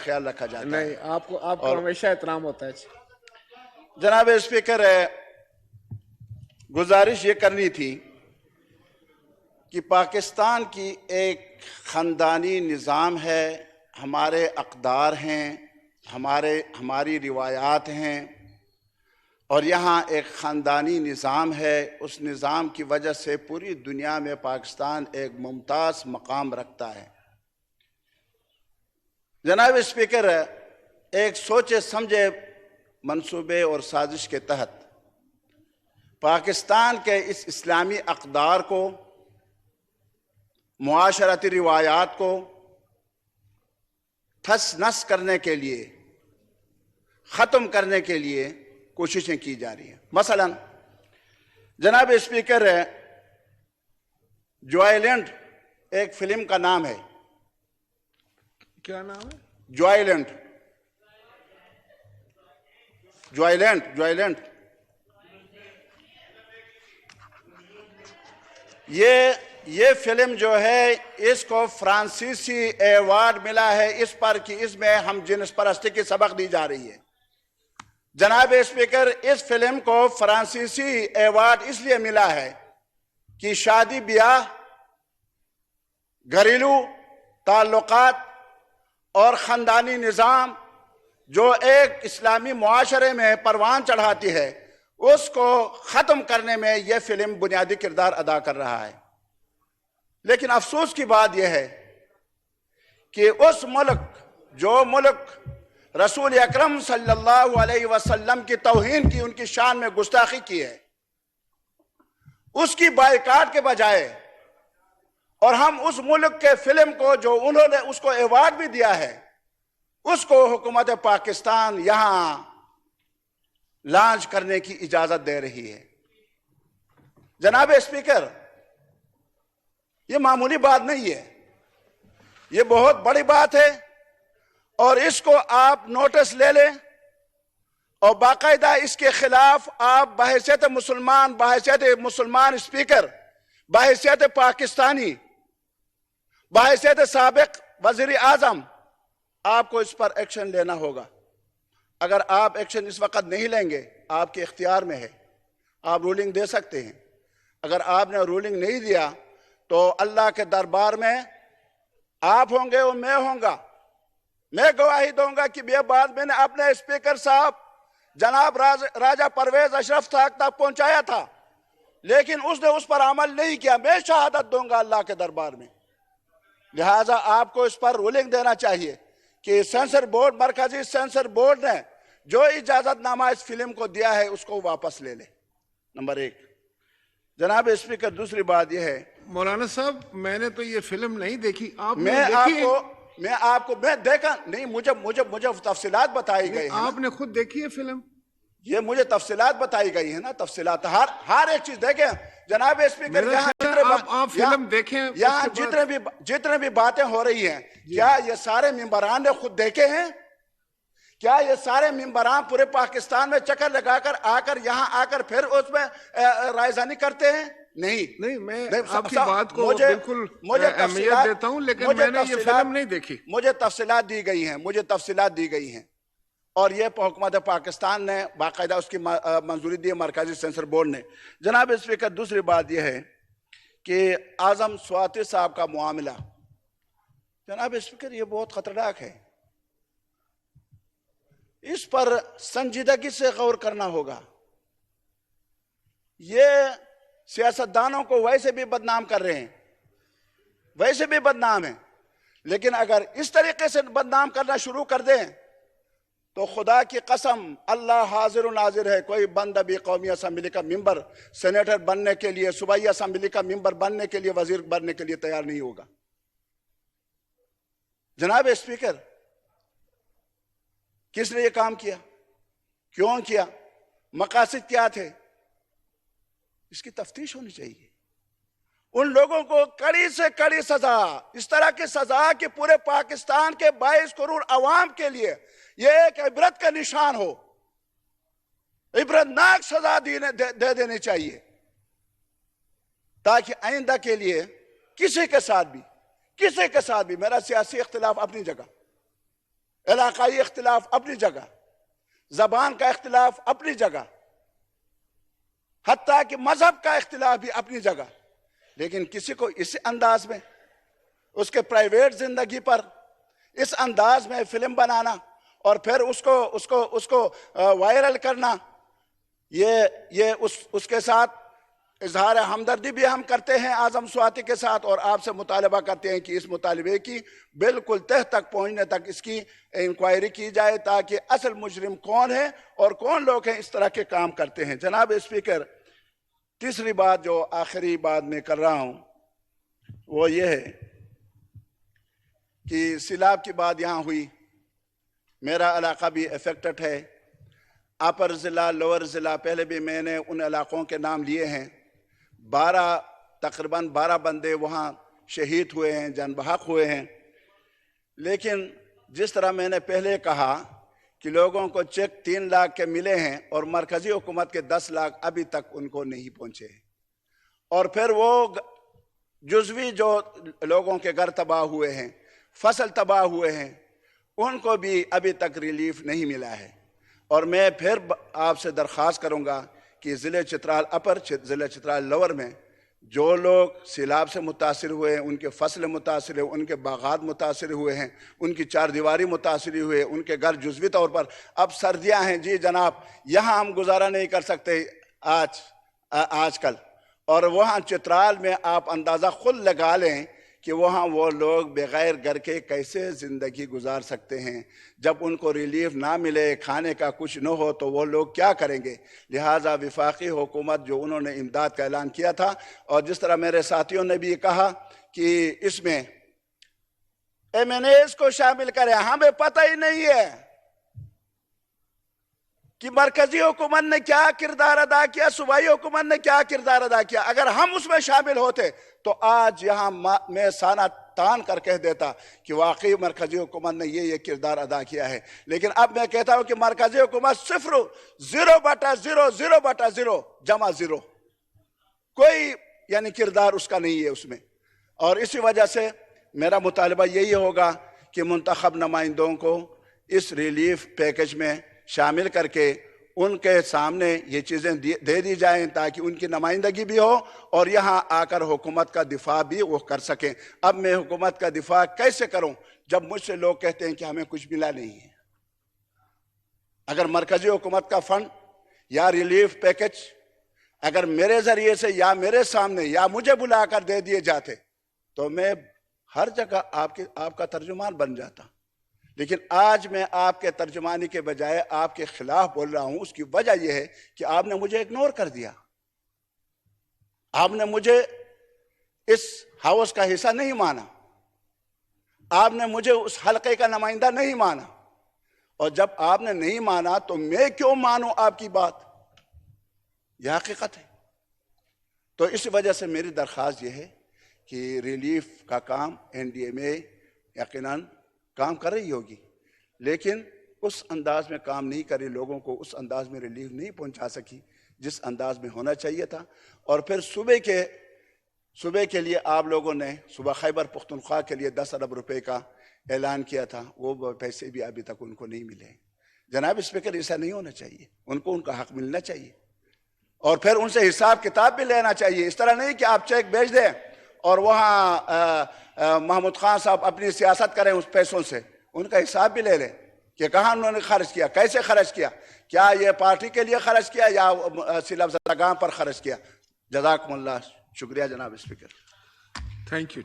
خیال رکھا جاتا ہے۔ نہیں، آپ کو ہمیشہ احترام ہوتا ہے۔ جناب اسپیکر، گزارش یہ کرنی تھی کہ پاکستان کی ایک خاندانی نظام ہے، ہمارے اقدار ہیں، ہماری روایات ہیں، اور یہاں ایک خاندانی نظام ہے۔ اس نظام کی وجہ سے پوری دنیا میں پاکستان ایک ممتاز مقام رکھتا ہے۔ جناب اسپیکر، ایک سوچے سمجھے منصوبے اور سازش کے تحت پاکستان کے اس اسلامی اقدار کو، معاشرتی روایات کو ٹھس نس کرنے کے لیے، ختم کرنے کے لیے کوششیں کی جا رہی ہیں۔ مثلا جناب اسپیکر، جوائلینڈ ایک فلم کا نام ہے۔ کیا نام ہے؟ جوائلینڈ۔ جوائلینڈ یہ فلم جو ہے، اس کو فرانسیسی ایوارڈ ملا ہے اس پر کہ اس میں ہم جنس پرستی کی سبق دی جا رہی ہے۔ جناب اسپیکر، اس فلم کو فرانسیسی ایوارڈ اس لیے ملا ہے کہ شادی بیاہ، گھریلو تعلقات اور خاندانی نظام جو ایک اسلامی معاشرے میں پروان چڑھاتی ہے، اس کو ختم کرنے میں یہ فلم بنیادی کردار ادا کر رہا ہے۔ لیکن افسوس کی بات یہ ہے کہ اس جو ملک رسول اکرم صلی اللہ علیہ وسلم کی توہین کی، ان کی شان میں گستاخی کی ہے، اس کی بائیکاٹ کے بجائے، اور ہم اس ملک کے فلم کو جو انہوں نے اس کو ایوارڈ بھی دیا ہے، اس کو حکومت پاکستان یہاں لانچ کرنے کی اجازت دے رہی ہے۔ جناب اسپیکر، یہ معمولی بات نہیں ہے، یہ بہت بڑی بات ہے، اور اس کو آپ نوٹس لے لیں اور باقاعدہ اس کے خلاف آپ بحیثیت مسلمان اسپیکر، بحیثیت پاکستانی، بحیثیت سابق وزیر اعظم، آپ کو اس پر ایکشن لینا ہوگا۔ اگر آپ ایکشن اس وقت نہیں لیں گے، آپ کے اختیار میں ہے، آپ رولنگ دے سکتے ہیں۔ اگر آپ نے رولنگ نہیں دیا تو اللہ کے دربار میں آپ ہوں گے اور میں ہوں گا، میں گواہی دوں گا کہ یہ بات میں نے اپنے اسپیکر صاحب جناب راجہ پرویز اشرف تک پہنچایا تھا، لیکن اس نے اس پر عمل نہیں کیا۔ میں شہادت دوں گا اللہ کے دربار میں۔ لہٰذا آپ کو اس پر رولنگ دینا چاہیے کہ سینسر بورڈ، مرکزی سینسر بورڈ نے جو اجازت نامہ اس فلم کو دیا ہے اس کو واپس لے لے، نمبر ایک۔ جناب اسپیکر، دوسری بات یہ ہے، مولانا صاحب میں نے تو یہ فلم نہیں دیکھی، آپ نے میں دیکھا نہیں، مجھے تفصیلات بتائی گئی ہیں۔ آپ نے خود دیکھی ہے فلم؟ یہ مجھے تفصیلات بتائی گئی ہیں نا، تفصیلات ہر ایک چیز دیکھیں جناب اسپیکر۔ آپ فلم دیکھیں، یہاں جتنے بھی باتیں ہو رہی ہیں، کیا یہ سارے ممبران نے خود دیکھے ہیں؟ کیا یہ سارے ممبران پورے پاکستان میں چکر لگا کر یہاں آ کر پھر اس میں رائے دہی کرتے ہیں؟ نہیں، میں آپ کی بات کو بالکل اہمیت دیتا ہوں، لیکن میں نے یہ فلم نہیں دیکھی۔ مجھے تفصیلات دی گئی ہیں، اور یہ حکومت پاکستان نے باقاعدہ اس کی منظوری دی ہے، مرکزی سینسر بورڈ نے۔ جناب اسپیکر، دوسری بات یہ ہے کہ اعظم سواتی صاحب کا معاملہ، جناب اسپیکر، یہ بہت خطرناک ہے، اس پر سنجیدگی سے غور کرنا ہوگا۔ یہ سیاستدانوں کو ویسے بھی بدنام کر رہے ہیں، ویسے بھی بدنام ہیں، لیکن اگر اس طریقے سے بدنام کرنا شروع کر دیں تو خدا کی قسم اللہ حاضر و ناظر ہے، کوئی بندہ بھی قومی اسمبلی کا ممبر، سینیٹر بننے کے لیے، صوبائی اسمبلی کا ممبر بننے کے لیے، وزیر بننے کے لیے تیار نہیں ہوگا۔ جناب اسپیکر، کس نے یہ کام کیا؟ کیوں کیا؟ مقاصد کیا تھے؟ اس کی تفتیش ہونی چاہیے۔ ان لوگوں کو کڑی سے کڑی سزا، اس طرح کی سزا کہ پورے پاکستان کے 22 کروڑ عوام کے لیے یہ ایک عبرت کا نشان ہو، عبرتناک سزا دے دینی چاہیے، تاکہ آئندہ کے لیے کسی کے ساتھ بھی میرا سیاسی اختلاف اپنی جگہ، علاقائی اختلاف اپنی جگہ، زبان کا اختلاف اپنی جگہ، حتیٰ کہ مذہب کا اختلاف بھی اپنی جگہ، لیکن کسی کو اس انداز میں اس کے پرائیویٹ زندگی پر اس انداز میں فلم بنانا اور پھر اس کو وائرل کرنا، یہ اس کے ساتھ اظہار ہمدردی بھی ہم کرتے ہیں اعظم سواتی کے ساتھ، اور آپ سے مطالبہ کرتے ہیں کہ اس مطالبے کی بالکل تہ تک پہنچنے تک اس کی انکوائری کی جائے تاکہ اصل مجرم کون ہے اور کون لوگ ہیں اس طرح کے کام کرتے ہیں۔ جناب اسپیکر، تیسری بات جو آخری بات میں کر رہا ہوں وہ یہ ہے کہ سیلاب کی بات یہاں ہوئی، میرا علاقہ بھی افیکٹڈ ہے، اپر ضلع لوور ضلع، پہلے بھی میں نے ان علاقوں کے نام لیے ہیں، تقریباً 12 بندے وہاں شہید ہوئے ہیں، جان بحق ہوئے ہیں، لیکن جس طرح میں نے پہلے کہا کہ لوگوں کو چیک 3 لاکھ کے ملے ہیں اور مرکزی حکومت کے 10 لاکھ ابھی تک ان کو نہیں پہنچے، اور پھر وہ جزوی جو لوگوں کے گھر تباہ ہوئے ہیں، فصل تباہ ہوئے ہیں، ان کو بھی ابھی تک ریلیف نہیں ملا ہے۔ اور میں پھر آپ سے درخواست کروں گا کہ ضلع چترال اپر، ضلع چترال لور میں جو لوگ سیلاب سے متاثر ہوئے ہیں، ان کے فصل متاثر ہوئے، ان کے باغات متاثر ہوئے ہیں، ان کی چار دیواری متاثر ہوئے، ان کے گھر جزوی طور پر، اب سردیاں ہیں جی جناب، یہاں ہم گزارا نہیں کر سکتے آج کل، اور وہاں چترال میں آپ اندازہ خود لگا لیں کہ وہاں وہ لوگ بغیر گھر کے کیسے زندگی گزار سکتے ہیں، جب ان کو ریلیف نہ ملے، کھانے کا کچھ نہ ہو تو وہ لوگ کیا کریں گے؟ لہٰذا وفاقی حکومت جو انہوں نے امداد کا اعلان کیا تھا، اور جس طرح میرے ساتھیوں نے بھی کہا کہ اس میں MNAs کو شامل کریں، ہمیں پتہ ہی نہیں ہے کہ مرکزی حکومت نے کیا کردار ادا کیا، صوبائی حکومت نے کیا کردار ادا کیا۔ اگر ہم اس میں شامل ہوتے تو آج یہاں میں سانہ تان کر کہہ دیتا کہ واقعی مرکزی حکومت نے یہ کردار ادا کیا ہے، لیکن اب میں کہتا ہوں کہ مرکزی حکومت 0/0/0/0 جمع 0، کوئی یعنی کردار اس کا نہیں ہے اس میں، اور اسی وجہ سے میرا مطالبہ یہی ہوگا کہ منتخب نمائندوں کو اس ریلیف پیکج میں شامل کر کے ان کے سامنے یہ چیزیں دے دی جائیں تاکہ ان کی نمائندگی بھی ہو اور یہاں آ کر حکومت کا دفاع بھی وہ کر سکیں۔ اب میں حکومت کا دفاع کیسے کروں جب مجھ سے لوگ کہتے ہیں کہ ہمیں کچھ ملا نہیں ہے؟ اگر مرکزی حکومت کا فنڈ یا ریلیف پیکج اگر میرے ذریعے سے یا میرے سامنے یا مجھے بلا کر دے دیے جاتے تو میں ہر جگہ آپ کا ترجمان بن جاتا، لیکن آج میں آپ کے ترجمانی کے بجائے آپ کے خلاف بول رہا ہوں۔ اس کی وجہ یہ ہے کہ آپ نے مجھے اگنور کر دیا، آپ نے مجھے اس ہاؤس کا حصہ نہیں مانا، آپ نے مجھے اس حلقے کا نمائندہ نہیں مانا، اور جب آپ نے نہیں مانا تو میں کیوں مانوں آپ کی بات؟ یہ حقیقت ہے۔ تو اس وجہ سے میری درخواست یہ ہے کہ ریلیف کا کام NDMA یقیناً کام کر رہی ہوگی، لیکن اس انداز میں کام نہیں کری، لوگوں کو اس انداز میں ریلیف نہیں پہنچا سکی جس انداز میں ہونا چاہیے تھا۔ اور پھر صوبے کے لیے آپ لوگوں نے صوبہ خیبر پختونخوا کے لیے 10 ارب روپے کا اعلان کیا تھا، وہ پیسے بھی ابھی تک ان کو نہیں ملے۔ جناب اسپیکر، ایسا نہیں ہونا چاہیے، ان کو ان کا حق ملنا چاہیے، اور پھر ان سے حساب کتاب بھی لینا چاہیے۔ اس طرح نہیں کہ آپ چیک بھیج دیں اور وہاں محمود خان صاحب اپنی سیاست کریں اس پیسوں سے، ان کا حساب بھی لے لیں کہ کہاں انہوں نے خرچ کیا، کیسے خرچ کیا، کیا یہ پارٹی کے لیے خرچ کیا یا سیلاب زدگان پر خرچ کیا۔ جزاکم اللہ، شکریہ جناب اسپیکر۔ Thank you.